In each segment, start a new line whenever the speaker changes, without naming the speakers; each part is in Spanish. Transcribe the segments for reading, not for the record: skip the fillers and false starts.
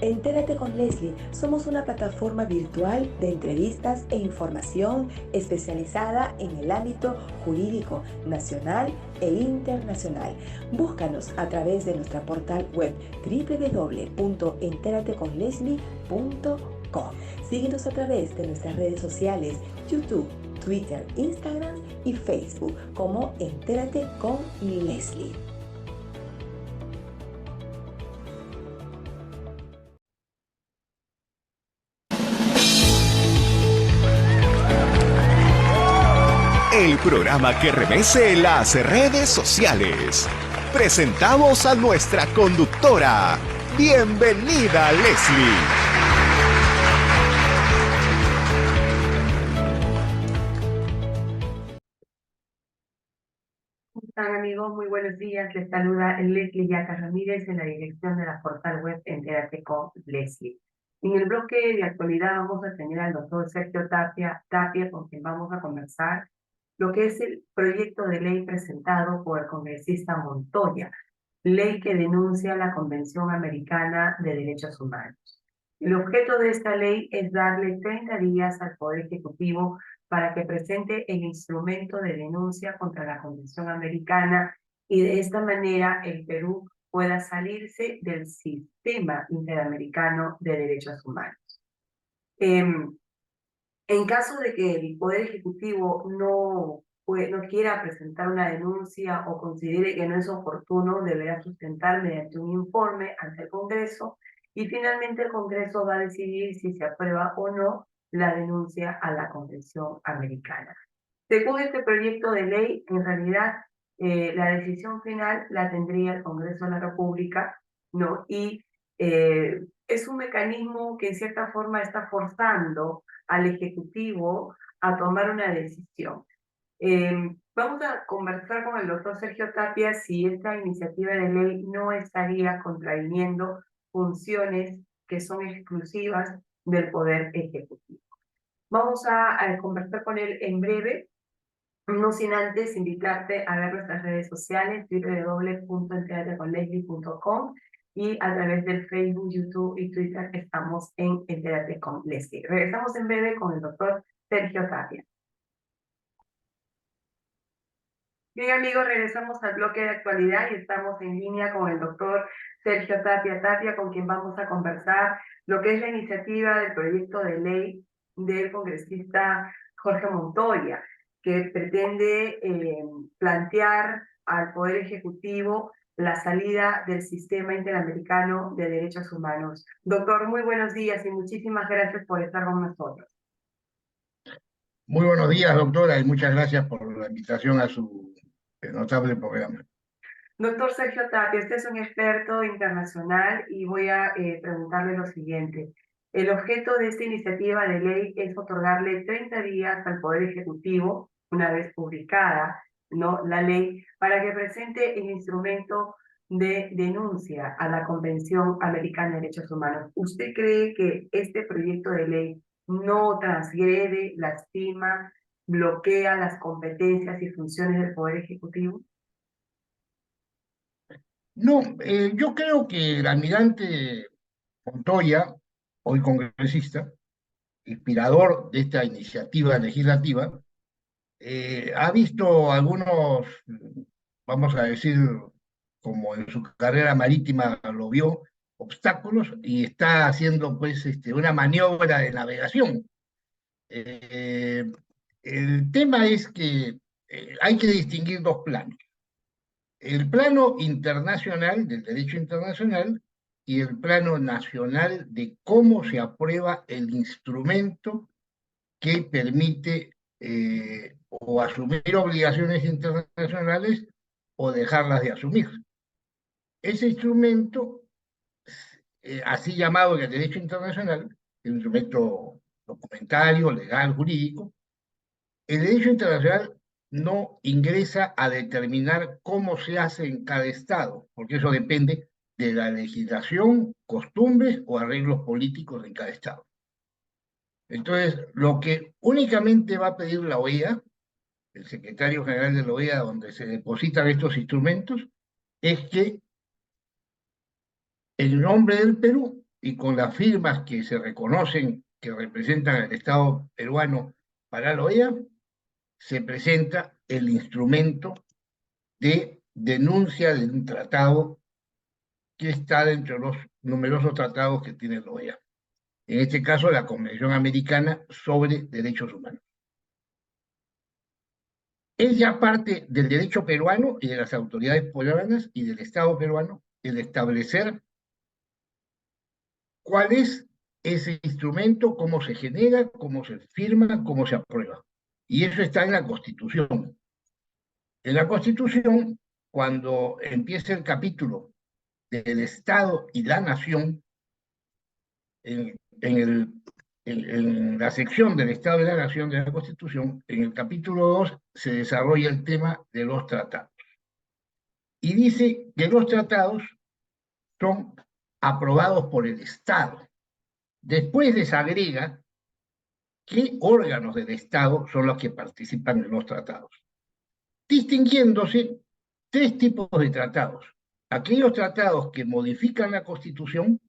Entérate con Leslie. Somos una plataforma virtual de entrevistas e información especializada en el ámbito jurídico nacional e internacional. Búscanos a través de nuestra portal web www.enterateconleslie.com. Síguenos a través de nuestras redes sociales, YouTube, Twitter, Instagram y Facebook como Entérate con Leslie.
El programa que remece las redes sociales. Presentamos a nuestra conductora. Bienvenida, Leslie.
¿Cómo están, amigos? Muy buenos días. Les saluda Leslie Yaca Ramírez en la dirección de la portal web Entérate con Leslie. En el bloque de actualidad vamos a tener al doctor Sergio Tapia, con quien vamos a conversar lo que es el proyecto de ley presentado por el congresista Montoya, ley que denuncia la Convención Americana de Derechos Humanos. El objeto de esta ley es darle 30 días al Poder Ejecutivo para que presente el instrumento de denuncia contra la Convención Americana y de esta manera el Perú pueda salirse del sistema interamericano de derechos humanos. En caso de que el Poder Ejecutivo no quiera presentar una denuncia o considere que no es oportuno, deberá sustentar mediante un informe ante el Congreso y finalmente el Congreso va a decidir si se aprueba o no la denuncia a la Convención Americana. Según este proyecto de ley, en realidad la decisión final la tendría el Congreso de la República, ¿no? Y es un mecanismo que en cierta forma está forzando al Ejecutivo a tomar una decisión. Vamos a conversar con el doctor Sergio Tapia si esta iniciativa de ley no estaría contraviniendo funciones que son exclusivas del Poder Ejecutivo. Vamos a conversar con él en breve, no sin antes invitarte a ver nuestras redes sociales, www.enterateconleslie.com y a través del Facebook, YouTube y Twitter estamos en Entérate con Leslie. Regresamos en breve con el doctor Sergio Tapia. Bien, amigos, regresamos al bloque de actualidad y estamos en línea con el doctor Sergio Tapia, con quien vamos a conversar lo que es la iniciativa del proyecto de ley del congresista Jorge Montoya, que pretende plantear al Poder Ejecutivo la salida del sistema interamericano de derechos humanos. Doctor, muy buenos días y muchísimas gracias por estar con nosotros.
Muy buenos días, doctora, y muchas gracias por la invitación a su notable programa.
Doctor Sergio Tapia, usted es un experto internacional y voy a preguntarle lo siguiente. El objeto de esta iniciativa de ley es otorgarle 30 días al Poder Ejecutivo, una vez publicada, ¿no?, la ley, para que presente el instrumento de denuncia a la Convención Americana de Derechos Humanos. ¿Usted cree que este proyecto de ley no transgrede, lastima, bloquea las competencias y funciones del Poder Ejecutivo?
No, yo creo que el almirante Montoya, hoy congresista, inspirador de esta iniciativa legislativa, ha visto algunos, vamos a decir, como en su carrera marítima lo vio, obstáculos y está haciendo pues una maniobra de navegación. Eh, el tema es que hay que distinguir dos planos: el plano internacional, del derecho internacional, y el plano nacional de cómo se aprueba el instrumento que permite o asumir obligaciones internacionales o dejarlas de asumir. Ese instrumento, así llamado en el derecho internacional, el instrumento documentario, legal, jurídico, el derecho internacional no ingresa a determinar cómo se hace en cada estado, porque eso depende de la legislación, costumbres o arreglos políticos en cada estado. Entonces, lo que únicamente va a pedir la OEA, el secretario general de la OEA, donde se depositan estos instrumentos, es que en nombre del Perú y con las firmas que se reconocen que representan al Estado peruano para la OEA, se presenta el instrumento de denuncia de un tratado que está dentro de los numerosos tratados que tiene la OEA. En este caso, la Convención Americana sobre Derechos Humanos. Es ya parte del derecho peruano y de las autoridades peruanas y del Estado peruano el establecer cuál es ese instrumento, cómo se genera, cómo se firma, cómo se aprueba. Y eso está en la Constitución. En la Constitución, cuando empieza el capítulo del Estado y la Nación, en la sección del Estado y la Nación de la Constitución, en el capítulo 2, se desarrolla el tema de los tratados. Y dice que los tratados son aprobados por el Estado. Después desagrega qué órganos del Estado son los que participan en los tratados, distinguiéndose tres tipos de tratados. Aquellos tratados que modifican la Constitución,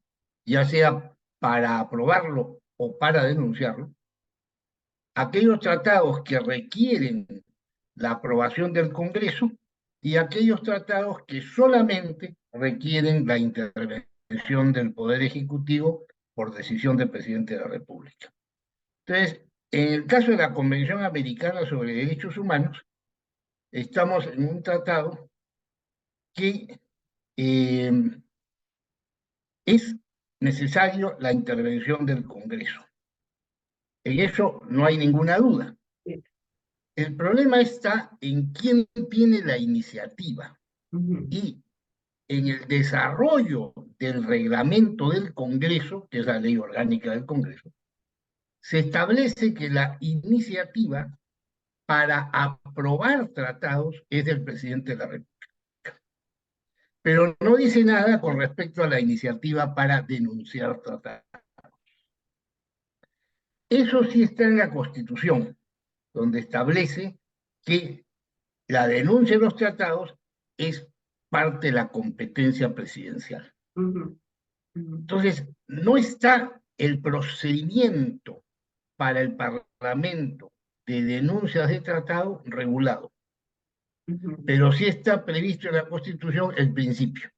ya sea para aprobarlo o para denunciarlo, aquellos tratados que requieren la aprobación del Congreso y aquellos tratados que solamente requieren la intervención del Poder Ejecutivo por decisión del presidente de la República. Entonces, en el caso de la Convención Americana sobre Derechos Humanos, estamos en un tratado que es necesario la intervención del Congreso. En eso no hay ninguna duda. El problema está en quién tiene la iniciativa y en el desarrollo del reglamento del Congreso, que es la ley orgánica del Congreso, se establece que la iniciativa para aprobar tratados es del presidente de la República. Pero no dice nada con respecto a la iniciativa para denunciar tratados. Eso sí está en la Constitución, donde establece que la denuncia de los tratados es parte de la competencia presidencial. Entonces, no está el procedimiento para el Parlamento de denuncias de tratado regulado, pero sí está previsto en la Constitución el principio,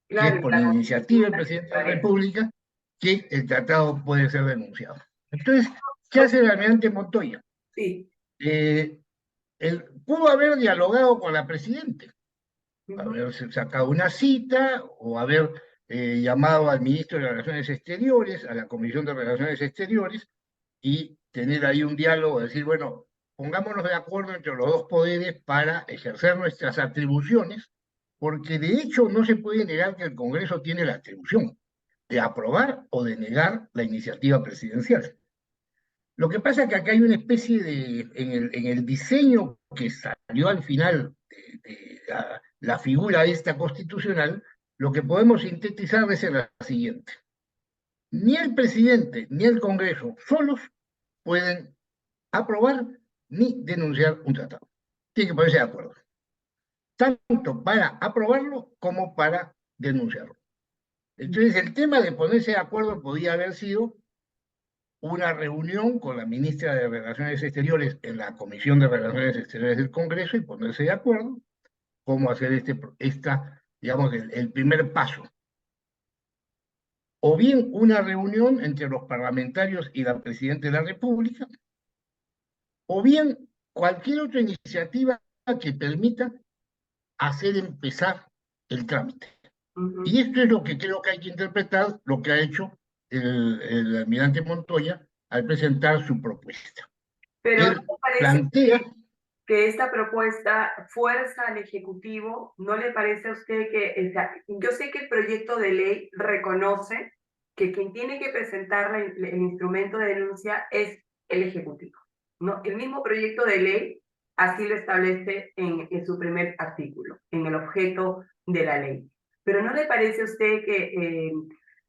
que es por iniciativa del presidente de la República que el tratado puede ser denunciado. Entonces, ¿qué hace el almirante Montoya?
Sí.
Él pudo haber dialogado con la presidenta, haber sacado una cita o haber llamado al ministro de Relaciones Exteriores, a la Comisión de Relaciones Exteriores, y tener ahí un diálogo, decir, bueno, pongámonos de acuerdo entre los dos poderes para ejercer nuestras atribuciones, porque de hecho no se puede negar que el Congreso tiene la atribución de aprobar o de negar la iniciativa presidencial. Lo que pasa es que acá hay una especie de, en el diseño que salió al final de la figura esta constitucional, lo que podemos sintetizar es la siguiente. Ni el presidente ni el Congreso solos pueden aprobar ni denunciar un tratado. Tienen que ponerse de acuerdo, tanto para aprobarlo como para denunciarlo. Entonces, el tema de ponerse de acuerdo podía haber sido una reunión con la ministra de Relaciones Exteriores en la Comisión de Relaciones Exteriores del Congreso y ponerse de acuerdo cómo hacer digamos, el primer paso. O bien una reunión entre los parlamentarios y la presidenta de la República, o bien cualquier otra iniciativa que permita hacer empezar el trámite. Y esto es lo que creo que hay que interpretar, lo que ha hecho el almirante Montoya al presentar su propuesta.
Pero
Él
¿no le parece
plantea
que esta propuesta fuerza al Ejecutivo? ¿No le parece a usted que, yo sé que el proyecto de ley reconoce que quien tiene que presentar el instrumento de denuncia es el Ejecutivo, ¿no? El mismo proyecto de ley así lo establece en su primer artículo, en el objeto de la ley. Pero ¿no le parece a usted que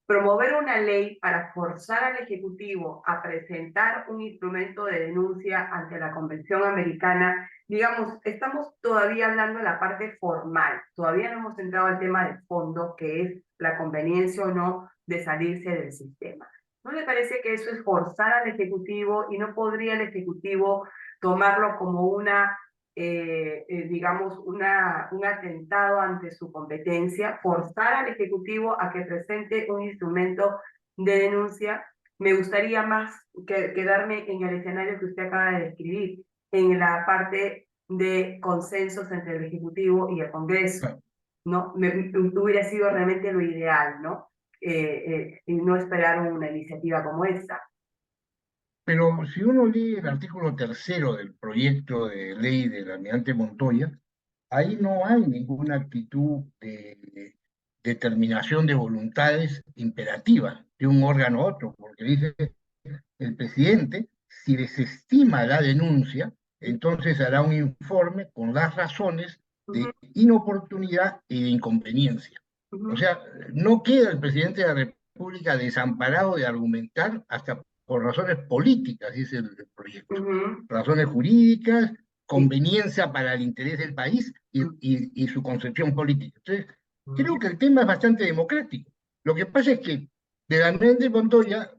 promover una ley para forzar al Ejecutivo a presentar un instrumento de denuncia ante la Convención Americana, digamos, estamos todavía hablando de la parte formal, todavía no hemos entrado al tema de fondo, que es la conveniencia o no de salirse del sistema. ¿No le parece que eso es forzar al Ejecutivo y no podría el Ejecutivo tomarlo como digamos, un atentado ante su competencia, forzar al Ejecutivo a que presente un instrumento de denuncia? Me gustaría más quedarme en el escenario que usted acaba de describir, en la parte de consensos entre el Ejecutivo y el Congreso, ¿no? Hubiera sido realmente lo ideal, ¿no? Y no esperar una iniciativa como esta.
Pero si uno lee el artículo tercero del proyecto de ley del almirante Montoya, ahí no hay ninguna actitud de determinación de voluntades imperativa de un órgano a otro, porque dice el presidente, si desestima la denuncia, entonces hará un informe con las razones
Ujú,
de inoportunidad y de inconveniencia. O
ujú,
sea, no queda el presidente de la República desamparado de argumentar hasta por razones políticas, dice el proyecto,
ujú,
razones jurídicas,
sí,
conveniencia para el interés del país y su concepción política. Entonces, creo
ujú,
que el tema es bastante democrático. Lo que pasa es que de la mente Montoya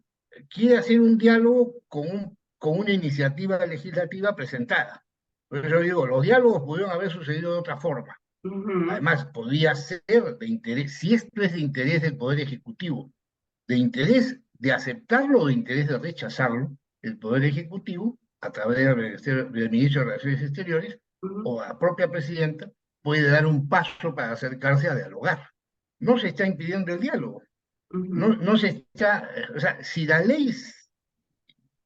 quiere hacer un diálogo con una iniciativa legislativa presentada. Por eso digo, los diálogos pudieron haber sucedido de otra forma.
ujú,
Además, podría ser de interés, si esto es de interés del Poder Ejecutivo, de interés de aceptarlo o de interés de rechazarlo, el Poder Ejecutivo, a través del Ministro de Relaciones Exteriores,
ujú,
o la propia Presidenta, puede dar un paso para acercarse a dialogar. No se está impidiendo el diálogo. No,
ujú,
no se está, o sea, si la ley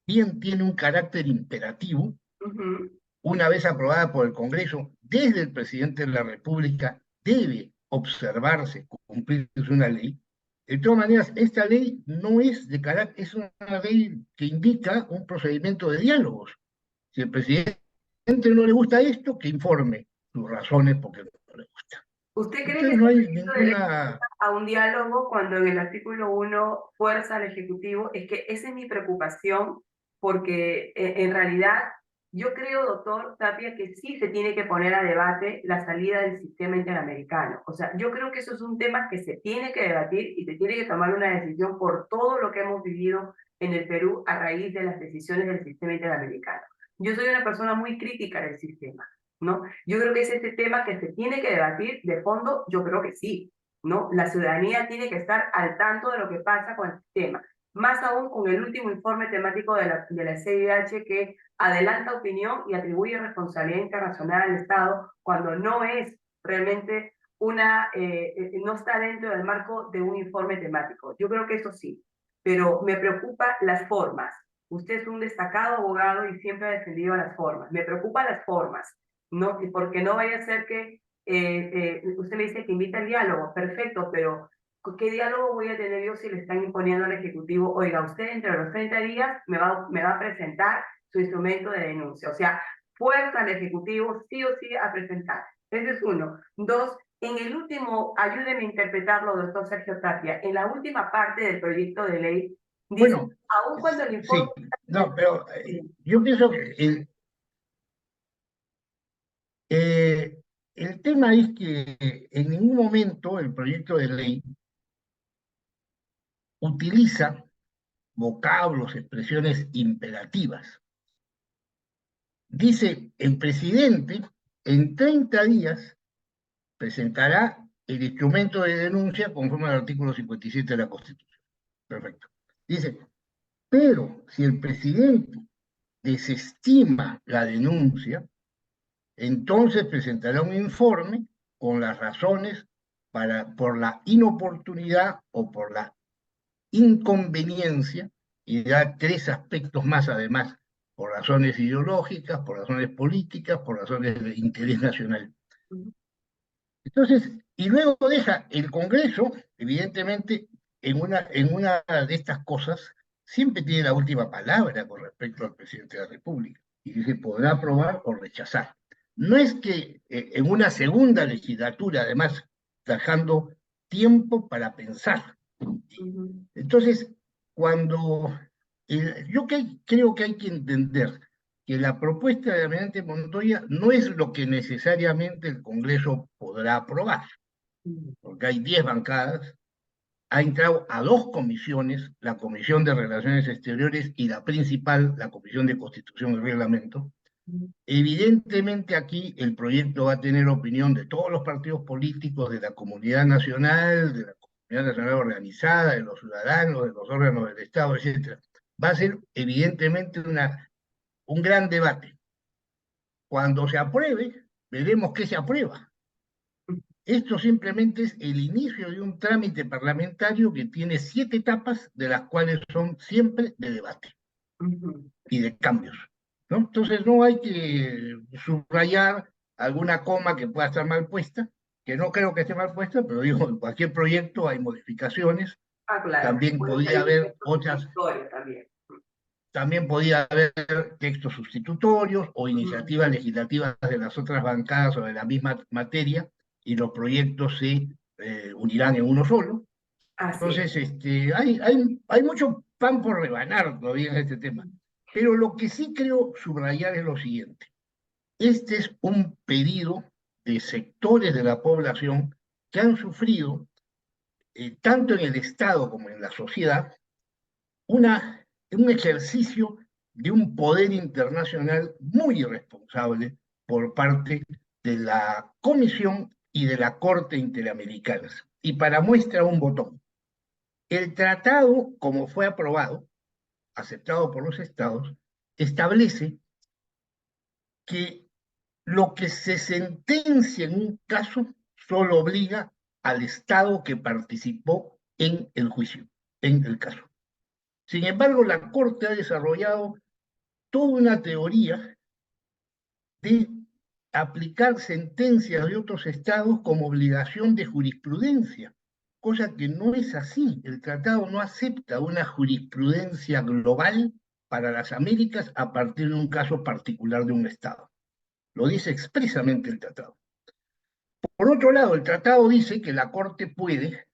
bien tiene un carácter imperativo,
ujú,
una vez aprobada por el Congreso, desde el presidente de la República debe observarse, cumplirse una ley. De todas maneras, esta ley no es de carácter, es una ley que indica un procedimiento de diálogos. Si al presidente no le gusta esto, que informe sus razones porque no le gusta.
¿Usted cree que
Entonces
este
no hay
proyecto de ley
ninguna...
a un diálogo cuando en el artículo 1 fuerza al Ejecutivo? Es que esa es mi preocupación, porque en realidad yo creo, doctor Tapia, que sí se tiene que poner a debate la salida del sistema interamericano. O sea, yo creo que eso es un tema que se tiene que debatir y se tiene que tomar una decisión por todo lo que hemos vivido en el Perú a raíz de las decisiones del sistema interamericano. Yo soy una persona muy crítica del sistema, ¿no? Yo creo que es este tema que se tiene que debatir de fondo, yo creo que sí, ¿no? La ciudadanía tiene que estar al tanto de lo que pasa con el sistema, más aún con el último informe temático de la CIDH que adelanta opinión y atribuye responsabilidad internacional al Estado cuando no es realmente no está dentro del marco de un informe temático. Yo creo que eso sí, pero me preocupa las formas. Usted es un destacado abogado y siempre ha defendido las formas. Me preocupan las formas, ¿no? Porque no vaya a ser que usted me dice que invita al diálogo, perfecto, pero ¿qué diálogo voy a tener yo si le están imponiendo al Ejecutivo? Oiga, usted entre los 30 días me va a presentar su instrumento de denuncia. O sea, fuerza al Ejecutivo sí o sí a presentar. Ese es uno. Dos, en el último, ayúdeme a interpretarlo, doctor Sergio Tapia, en la última parte del proyecto de ley, dice,
Bueno,
aun cuando el informe...
sí, no, pero yo pienso que el tema es que en ningún momento el proyecto de ley utiliza vocablos, expresiones imperativas. Dice, el presidente en 30 días presentará el instrumento de denuncia conforme al artículo 57 de la Constitución. Perfecto. Dice, pero si el presidente desestima la denuncia, entonces presentará un informe con las razones por la inoportunidad o por la inconveniencia, y da tres aspectos más además, por razones ideológicas, por razones políticas, por razones de interés nacional. Entonces, y luego deja el Congreso, evidentemente, en una de estas cosas, siempre tiene la última palabra con respecto al presidente de la República, y dice, podrá aprobar o rechazar. No es que en una segunda legislatura, además, dejando tiempo para pensar.
Ujú,
Entonces, creo que hay que entender que la propuesta de Almirante Montoya no es lo que necesariamente el Congreso podrá aprobar,
ujú,
porque hay 10 bancadas ha entrado a dos comisiones, la Comisión de Relaciones Exteriores y la principal, la Comisión de Constitución y Reglamento. Evidentemente aquí el proyecto va a tener opinión de todos los partidos políticos, de la comunidad nacional, de la comunidad nacional organizada, de los ciudadanos, de los órganos del Estado, etc. Va a ser evidentemente un gran debate. Cuando se apruebe, veremos qué se aprueba. Esto simplemente es el inicio de un trámite parlamentario que tiene 7 etapas, de las cuales son siempre de debate y de cambios, ¿no? Entonces no hay que subrayar alguna coma que pueda estar mal puesta, que no creo que esté mal puesta, pero digo, en cualquier proyecto hay modificaciones.
Ah, claro.
También
Puede
podía
salir un
haber
texto
otras,
sustitutorio también.
también podía haber textos sustitutorios o iniciativas legislativas de las otras bancadas sobre la misma materia, y los proyectos se unirán en uno solo.
Así es.
Entonces, hay mucho pan por rebanar todavía en este tema. Pero lo que sí creo subrayar es lo siguiente. Este es un pedido de sectores de la población que han sufrido, tanto en el Estado como en la sociedad, un ejercicio de un poder internacional muy irresponsable por parte de la Comisión y de la Corte Interamericanas. Y para muestra un botón. El tratado, como fue aprobado, aceptado por los estados, establece que lo que se sentencia en un caso solo obliga al estado que participó en el juicio, en el caso. Sin embargo, la Corte ha desarrollado toda una teoría de aplicar sentencias de otros estados como obligación de jurisprudencia, cosa que no es así. El tratado no acepta una jurisprudencia global para las Américas a partir de un caso particular de un estado. Lo dice expresamente el tratado. Por otro lado, el tratado dice que la Corte puede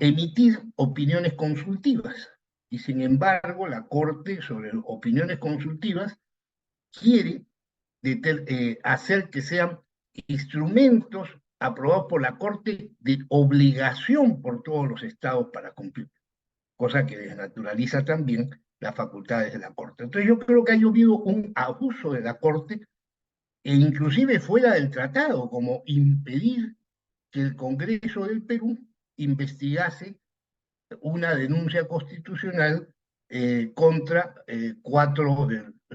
emitir opiniones consultivas, y sin embargo la Corte sobre opiniones consultivas quiere hacer que sean instrumentos aprobados por la Corte de obligación por todos los estados para cumplir, cosa que desnaturaliza también las facultades de la Corte. Entonces yo creo que ha habido un abuso de la Corte, e inclusive fuera del tratado, como impedir que el Congreso del Perú investigase una denuncia constitucional contra 4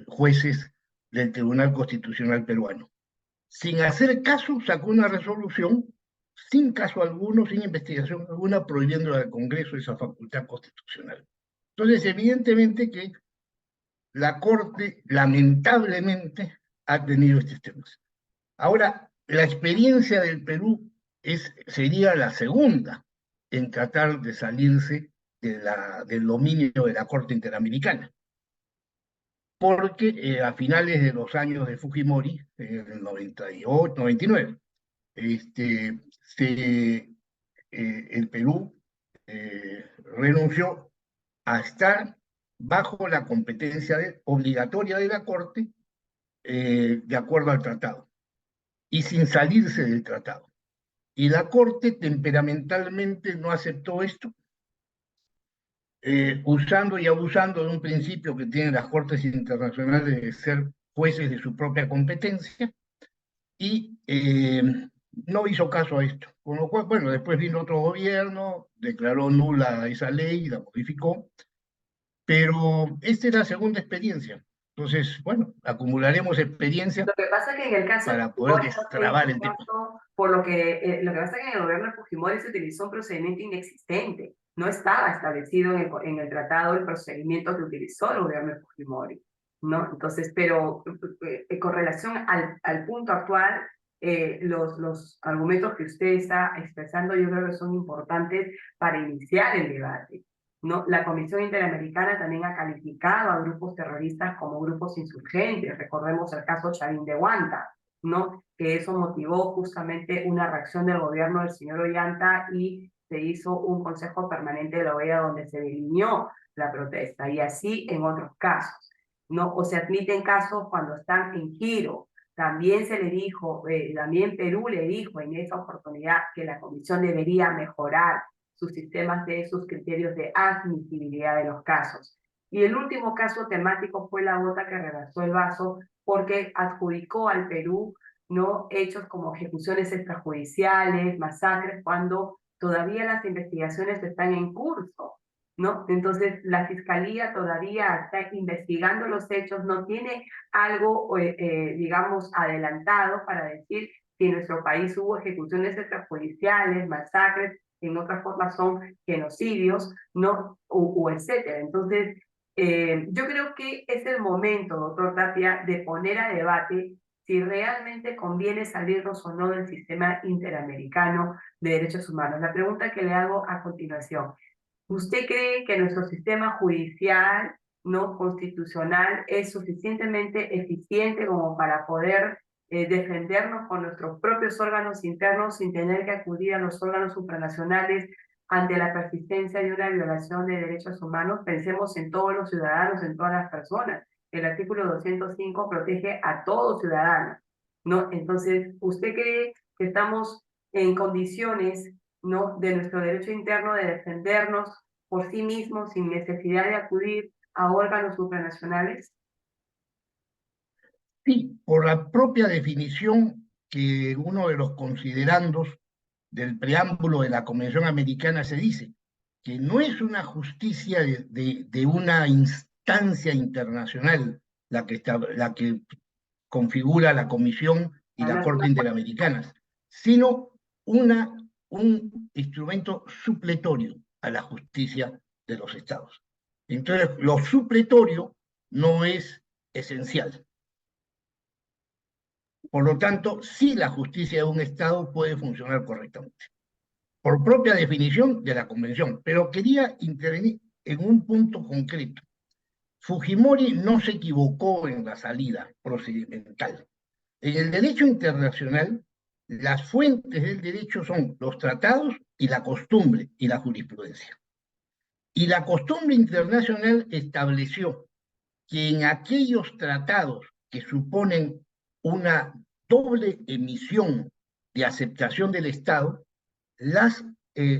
jueces del Tribunal Constitucional peruano. Sin hacer caso, sacó una resolución, sin caso alguno, sin investigación alguna, prohibiendo al Congreso esa facultad constitucional. Entonces, evidentemente que la Corte, lamentablemente, ha tenido estos temas. Ahora, la experiencia del Perú sería la segunda en tratar de salirse del dominio de la Corte Interamericana. Porque a finales de los años de Fujimori, en el 98, 99, el Perú renunció a estar bajo la competencia obligatoria de la Corte, de acuerdo al tratado, y sin salirse del tratado. Y la Corte temperamentalmente no aceptó esto, usando y abusando de un principio que tienen las Cortes Internacionales de ser jueces de su propia competencia, y no hizo caso a esto. Con lo cual, bueno, después vino otro gobierno, declaró nula esa ley, la modificó, pero esta es la segunda experiencia. Entonces, bueno, acumularemos experiencia
Lo que pasa es que en el caso de
para poder
Fujimori no se
destrabar
hizo
el tema.
caso, por lo que pasa es que en el gobierno de Fujimori se utilizó un procedimiento inexistente. No estaba establecido en el tratado el procedimiento que utilizó el gobierno de Fujimori, ¿no? Entonces, pero con relación al punto actual, los argumentos que usted está expresando yo creo que son importantes para iniciar el debate, ¿no? La Comisión Interamericana también ha calificado a grupos terroristas como grupos insurgentes. Recordemos el caso Chavín de Huanta, ¿no? Que eso motivó justamente una reacción del gobierno del señor Ollanta y se hizo un Consejo Permanente de la OEA donde se delineó la protesta, y así en otros casos, ¿no? O se admiten casos cuando están en giro. También se le dijo, también Perú le dijo en esa oportunidad que la Comisión debería mejorar sus sistemas sus criterios de admisibilidad de los casos. Y el último caso temático fue la gota que rebasó el vaso, porque adjudicó al Perú, ¿no?, hechos como ejecuciones extrajudiciales, masacres, cuando todavía las investigaciones están en curso, ¿no? Entonces, la Fiscalía todavía está investigando los hechos, no tiene algo, digamos, adelantado para decir si en nuestro país hubo ejecuciones extrajudiciales, masacres, en otras formas son genocidios, ¿no? O etcétera. Entonces, yo creo que es el momento, doctor Tapia, de poner a debate si realmente conviene salirnos o no del sistema interamericano de derechos humanos. La pregunta que le hago a continuación: ¿usted cree que nuestro sistema judicial, no constitucional, es suficientemente eficiente como para poder defendernos con nuestros propios órganos internos sin tener que acudir a los órganos supranacionales ante la persistencia de una violación de derechos humanos? Pensemos en todos los ciudadanos, en todas las personas. El artículo 205 protege a todo ciudadano, ¿no? Entonces, ¿usted cree que estamos en condiciones, ¿no?, de nuestro derecho interno de defendernos por sí mismos sin necesidad de acudir a órganos supranacionales?
Sí, por la propia definición que uno de los considerandos del preámbulo de la Convención Americana se dice, que no es una justicia de una instancia internacional la que configura la Comisión y la Corte Interamericanas, sino un instrumento supletorio a la justicia de los estados. Entonces, lo supletorio no es esencial. Por lo tanto, sí, la justicia de un estado puede funcionar correctamente, por propia definición de la Convención. Pero quería intervenir en un punto concreto. Fujimori no se equivocó en la salida procedimental. En el derecho internacional, las fuentes del derecho son los tratados y la costumbre y la jurisprudencia. Y la costumbre internacional estableció que en aquellos tratados que suponen una doble emisión de aceptación del Estado, las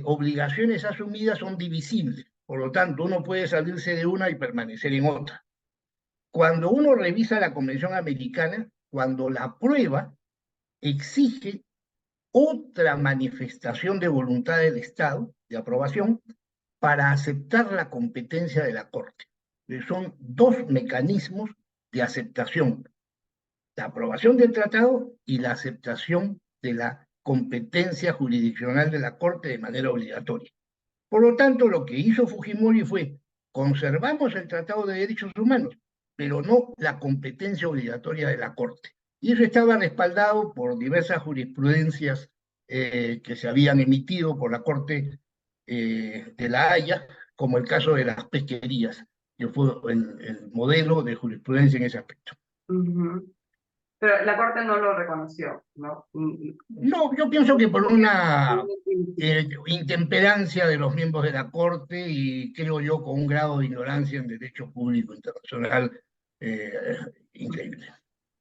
obligaciones asumidas son divisibles. Por lo tanto, uno puede salirse de una y permanecer en otra. Cuando uno revisa la Convención Americana, cuando la prueba exige otra manifestación de voluntad del Estado, de aprobación, para aceptar la competencia de la Corte. Son dos mecanismos de aceptación: la aprobación del tratado y la aceptación de la competencia jurisdiccional de la Corte de manera obligatoria. Por lo tanto, lo que hizo Fujimori fue: conservamos el Tratado de Derechos Humanos, pero no la competencia obligatoria de la Corte. Y eso estaba respaldado por diversas jurisprudencias que se habían emitido por la Corte de La Haya, como el caso de las pesquerías, que fue el modelo de jurisprudencia en ese aspecto.
Pero la Corte no lo reconoció, ¿no?
No, yo pienso que por una intemperancia de los miembros de la Corte, y creo yo con un grado de ignorancia en derecho público internacional increíble.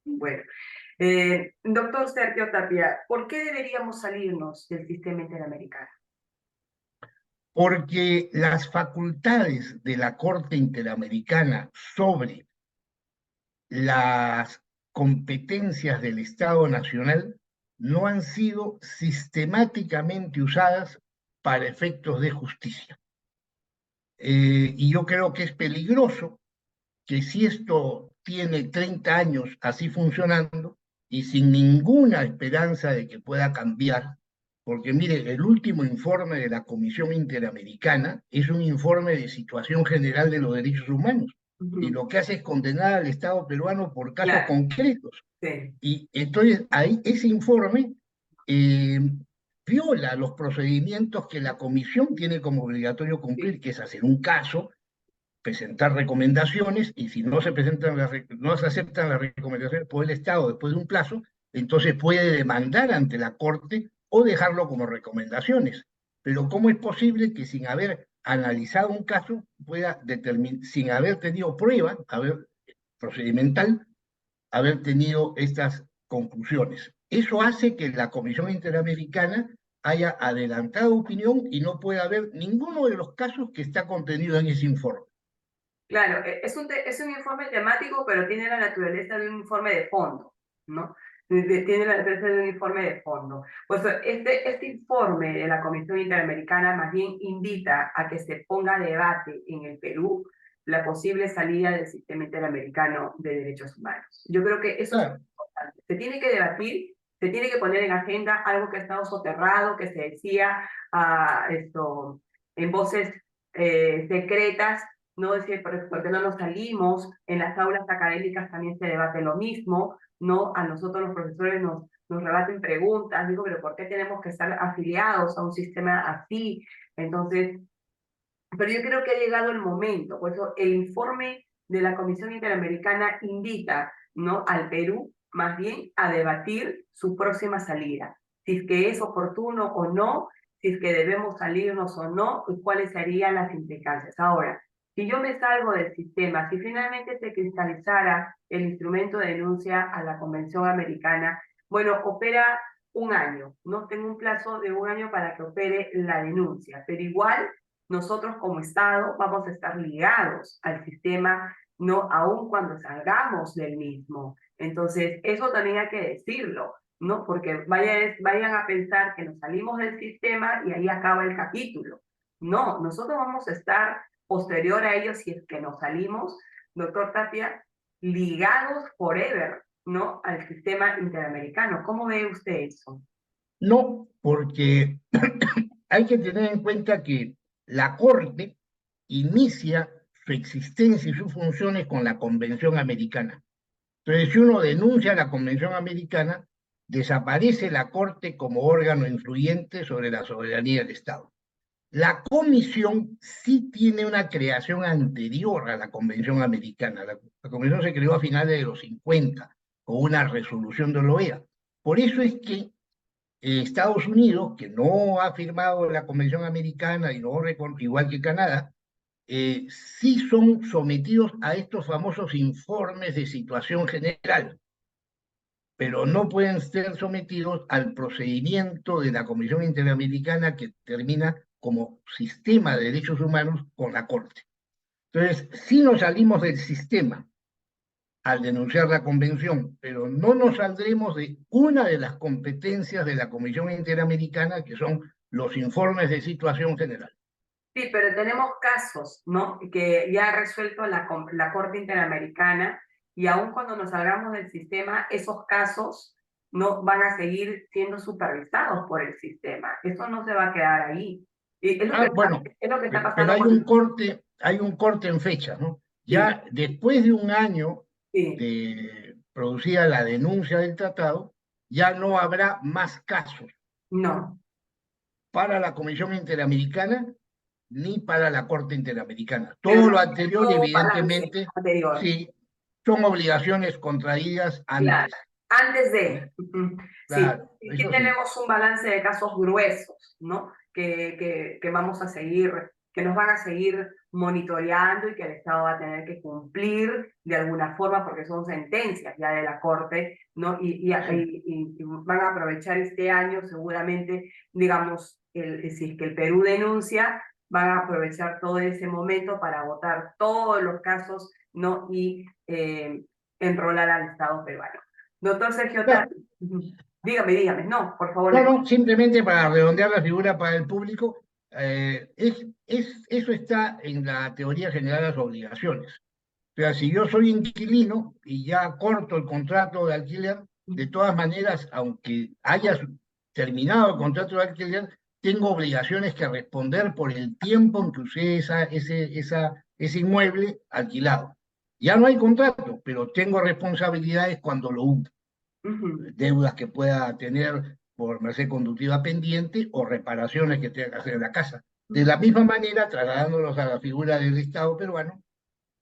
Bueno, doctor Sergio Tapia, ¿por qué deberíamos salirnos del sistema interamericano?
Porque las facultades de la Corte Interamericana sobre las competencias del Estado Nacional no han sido sistemáticamente usadas para efectos de justicia. Y yo creo que es peligroso que, si esto tiene 30 años así funcionando y sin ninguna esperanza de que pueda cambiar, porque mire, el último informe de la Comisión Interamericana es un informe de situación general de los derechos humanos, y lo que hace es condenar al Estado peruano por casos concretos.
Sí.
Y entonces ahí ese informe viola los procedimientos que la Comisión tiene como obligatorio cumplir, que es hacer un caso, presentar recomendaciones, y si no se no se aceptan las recomendaciones por el Estado después de un plazo, entonces puede demandar ante la Corte o dejarlo como recomendaciones. Pero ¿cómo es posible que, sin haber analizado un caso, pueda determinar, sin haber tenido prueba procedimental, haber tenido estas conclusiones? Eso hace que la Comisión Interamericana haya adelantado opinión y no pueda haber ninguno de los casos que está contenido en ese informe.
Claro, es un informe temático, pero tiene la naturaleza de un informe de fondo, ¿no? Tiene la naturaleza de un informe de fondo. Pues este informe de la Comisión Interamericana más bien invita a que se ponga a debate en el Perú la posible salida del sistema interamericano de derechos humanos. Yo creo que eso es
Claro.
importante. Se tiene que debatir, se tiene que poner en agenda algo que ha estado soterrado, que se decía en voces secretas, no decir, ¿por qué no nos salimos? En las aulas académicas también se debate lo mismo, ¿no? A nosotros los profesores nos rebaten preguntas, digo, pero ¿por qué tenemos que estar afiliados a un sistema así? Entonces, pero yo creo que ha llegado el momento, por eso el informe de la Comisión Interamericana invita, ¿no?, al Perú más bien a debatir su próxima salida, si es que es oportuno o no, si es que debemos salirnos o no, y cuáles serían las implicancias. Ahora, si yo me salgo del sistema, si finalmente se cristalizara el instrumento de denuncia a la Convención Americana, bueno, opera un año, ¿no? Tengo un plazo de un año para que opere la denuncia, pero igual nosotros como Estado vamos a estar ligados al sistema, no aun cuando salgamos del mismo. Entonces, eso también hay que decirlo, ¿no? Porque vayan a pensar que nos salimos del sistema y ahí acaba el capítulo. No, nosotros vamos a estar posterior a ello, si es que nos salimos, doctor Tapia, ligados forever, ¿no?, al sistema interamericano. ¿Cómo ve usted eso?
No, porque hay que tener en cuenta que la Corte inicia su existencia y sus funciones con la Convención Americana. Entonces, si uno denuncia a la Convención Americana, desaparece la Corte como órgano influyente sobre la soberanía del Estado. La Comisión sí tiene una creación anterior a la Convención Americana. La Convención se creó a finales de los 50 con una resolución de la OEA. Por eso es que Estados Unidos, que no ha firmado la Convención Americana y no igual que Canadá, sí son sometidos a estos famosos informes de situación general, pero no pueden ser sometidos al procedimiento de la Comisión Interamericana que termina como sistema de derechos humanos con la Corte. Entonces, sí nos salimos del sistema al denunciar la convención, pero no nos saldremos de una de las competencias de la Comisión Interamericana, que son los informes de situación general.
Sí, pero tenemos casos, ¿no?, que ya ha resuelto la Corte Interamericana, y aun cuando nos salgamos del sistema, esos casos no van a seguir siendo supervisados por el sistema. Eso no se va a quedar ahí. Y
Bueno,
es lo que está
pero
pasando con...
hay un corte en fecha, ¿no?
Sí,
Ya después de un año
sí,
de producida la denuncia del tratado, ya no habrá más casos
no.
para la Comisión Interamericana ni para la Corte Interamericana.
El
Todo lo anterior,
nuevo balance
evidentemente,
anterior.
sí, son obligaciones contraídas
Claro,
antes.
antes
¿Eh?
de. Sí,
Claro,
aquí
eso sí.
tenemos un balance de casos gruesos, ¿no? Que vamos a seguir, que nos van a seguir monitoreando y que el Estado va a tener que cumplir de alguna forma porque son sentencias ya de la Corte, ¿no?
Sí.
Y van a aprovechar este año seguramente, digamos, si es que el Perú denuncia, van a aprovechar todo ese momento para votar todos los casos, ¿no? Y enrolar al Estado peruano. Doctor Sergio
Claro.
Tapia, dígame, no, por favor.
No, no, simplemente para redondear la figura para el público, eso está en la teoría general de las obligaciones. O sea, si yo soy inquilino y ya corto el contrato de alquiler, de todas maneras, aunque haya terminado el contrato de alquiler, tengo obligaciones que responder por el tiempo en que usé ese inmueble alquilado. Ya no hay contrato, pero tengo responsabilidades cuando lo uso, deudas que pueda tener por merced conductiva pendiente o reparaciones que tenga que hacer en la casa. De la misma manera, trasladándolos a la figura del Estado peruano,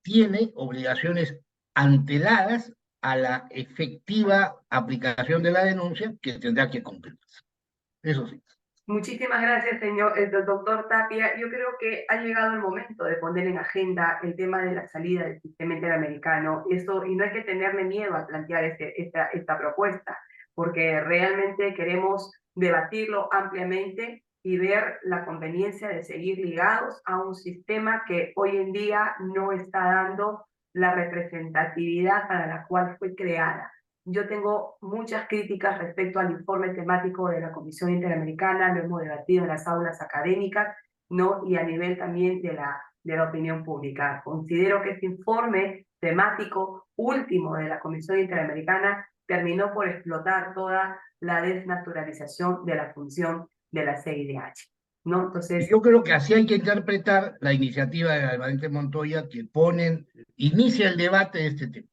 tiene obligaciones anteladas a la efectiva aplicación de la denuncia que tendrá que cumplir. Eso sí.
Muchísimas gracias, doctor Tapia. Yo creo que ha llegado el momento de poner en agenda el tema de la salida del sistema interamericano. Y no hay que tenerle miedo a plantear esta propuesta, porque realmente queremos debatirlo ampliamente y ver la conveniencia de seguir ligados a un sistema que hoy en día no está dando la representatividad para la cual fue creada. Yo tengo muchas críticas respecto al informe temático de la Comisión Interamericana, lo hemos debatido en las aulas académicas, ¿no? Y a nivel también de la opinión pública. Considero que este informe temático último de la Comisión Interamericana terminó por explotar toda la desnaturalización de la función de la CIDH, ¿no? Entonces,
Yo creo que así hay que interpretar la iniciativa de Almirante Montoya que inicia el debate de este tema.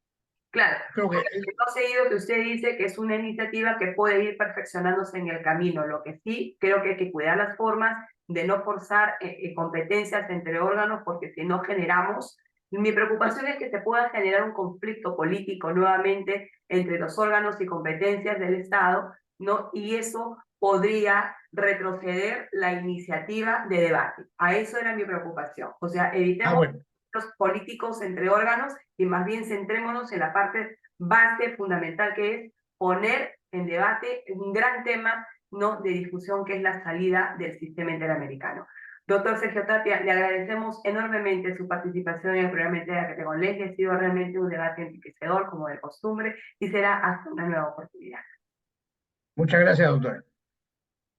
claro,
Creo que
no seguido que usted dice que es una iniciativa que puede ir perfeccionándose en el camino. Lo que sí creo que hay que cuidar las formas de no forzar competencias entre órganos, porque si no generamos, mi preocupación es que se pueda generar un conflicto político nuevamente entre los órganos y competencias del Estado, ¿no? Y eso podría retroceder la iniciativa de debate. A eso era mi preocupación. O sea, evitemos
bueno,
los políticos entre órganos y más bien centrémonos en la parte base fundamental, que es poner en debate un gran tema, ¿no?, de discusión, que es la salida del sistema interamericano. Doctor Sergio Tapia, le agradecemos enormemente su participación en el programa Entrega que tengo Leslie. Ha sido realmente un debate enriquecedor, como de costumbre, y será hasta una nueva oportunidad.
muchas gracias, doctora.